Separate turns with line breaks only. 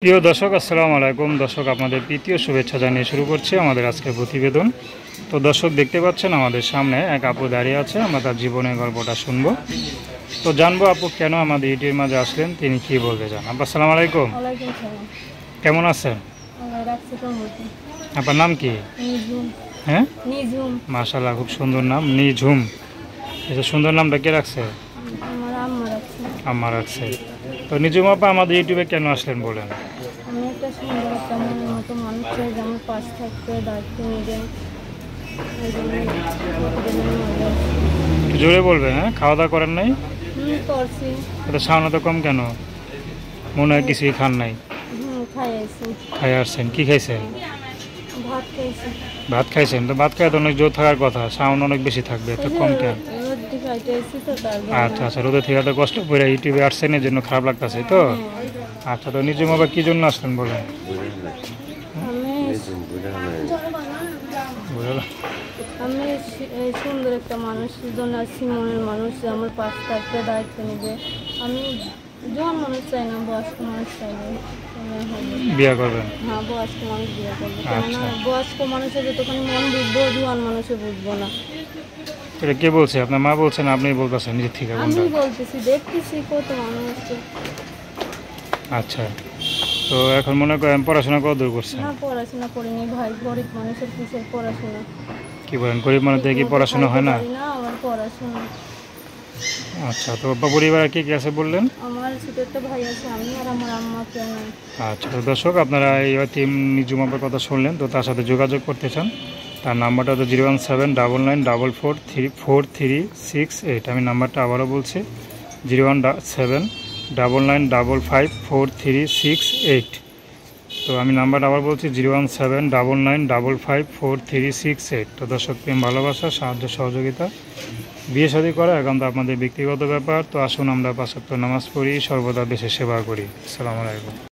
প্রিয় দর্শক, আসসালামু আলাইকুম। দর্শক, আপনাদের প্রীতীয় শুভেচ্ছা জানিয়ে শুরু করছি আমাদের আজকের প্রতিবেদন। তো দর্শক, দেখতে পাচ্ছেন আমাদের সামনে এক আপু দাঁড়িয়ে আছে। আমরা তার জীবনের গল্পটা শুনবো। তো জানবো আপু কেন আমাদের ইউটিউবের মাঝে আসলেন, তিনি কি বলতে চান। আপু আসসালামু আলাইকুম,
ওয়ালাইকুম সালাম।
কেমন আছেন?
আল্লাহ রাখছে কমতে।
আপনার নাম কি?
নিঝুম।
হ্যাঁ,
নিঝুম।
মাশাআল্লাহ, খুব সুন্দর নাম, নিঝুম। এই যে সুন্দর নামটা কে রাখছে?
আমার আম্মা রাখছে।
আম্মা রাখছে। তো নিঝুম আপা আমাদের ইউটিউবে কেন আসলেন বলেন।
আমি একটা সুন্দর একটা মনের মতো মানুষ চাই, যে আমার পাশ থাকতে দায়িত্ব নিবে। এই জন্য প্রতিদিনের মাঝে আসছি।
একটু জোরে বলবেন। হ্যাঁ, খাওয়া দাওয়া করেন নাই?
করছি।
এটা সাউন্ড তো কম কেন? মনে হয় কিছুই খান নাই।
খাই আইছি।
খাই আসছেন, কি খাইছেন?
ভাত খাইছি।
ভাত খাইছেন? তো ভাত খাই তো অনেক জোর থাকার কথা, সাউন্ড অনেক বেশি থাকবে, এত কম কেন?
রোদ খাইতে আইছি তো তার
আচ্ছা আচ্ছা, রোদে থেকে এত কষ্ট করে ইউটিউবে আসছেন, এর জন্য খারাপ লাগতেছে তো। আচ্ছা, তো নিজে আবার কি জন্য আসলেন বলেন।
আমি
বুঝলাম।
আমি এই সুন্দর একটা মানুষের জন্য আসছি, মনের মানুষ যে আমার পাশ থাকতে দায়িত্ব নেবে। আমি জোয়ান মানুষ চাই না, বয়স্ক মানুষ চাইবে।
বিয়ে করবেন?
হ্যাঁ, বয়স্ক মানুষ বিয়ে করবো।
আচ্ছা,
কেননা বয়স্ক মানুষের যতক্ষণ মন বুঝবো, জোয়ান মানুষে বুঝবো না।
এটা কে বলছে? আপনার মা বলছেন, আপনি বলতেছেন নিজের থেকে?
আমি বলতেছি, দেখতেছি কত মানুষ।
আচ্ছা, তো এখন মনে করেন পড়াশোনা কত দূর করছেন?
না, পড়াশোনা করিনি ভাই, গরিব মানুষের কিসের পড়াশোনা।
কি বলেন, গরিব মানুষ থেকে কি পড়াশোনা হয় না?
না, আমার পড়াশোনা।
আচ্ছা, তো পরিবারে কে কে আছে বললেন?
আমার ছোট একটা ভাই আছে, আমি আর আমার আম্মা কেন।
আচ্ছা, তো দর্শক, আপনারা এই টিম নিঝুম আপার কথা শুনলেন। তো তার সাথে যোগাযোগ করতে চান, তার নাম্বারটা তো 01799443688। আমি নাম্বারটা আবারও বলছি, 01799554368। তো আমি নাম্বারটা আবার বলছি, 01799554368। তো দর্শক, প্রেম ভালোবাসা, সাহায্য সহযোগিতা, বিয়ে শাদী করা এখন তো আপনাদের ব্যক্তিগত ব্যাপার। তো আসুন আমরা ৫ ওয়াক্ত নামাজ পড়ি, সর্বদা দেশের সেবা করি। আসসালামু আলাইকুম।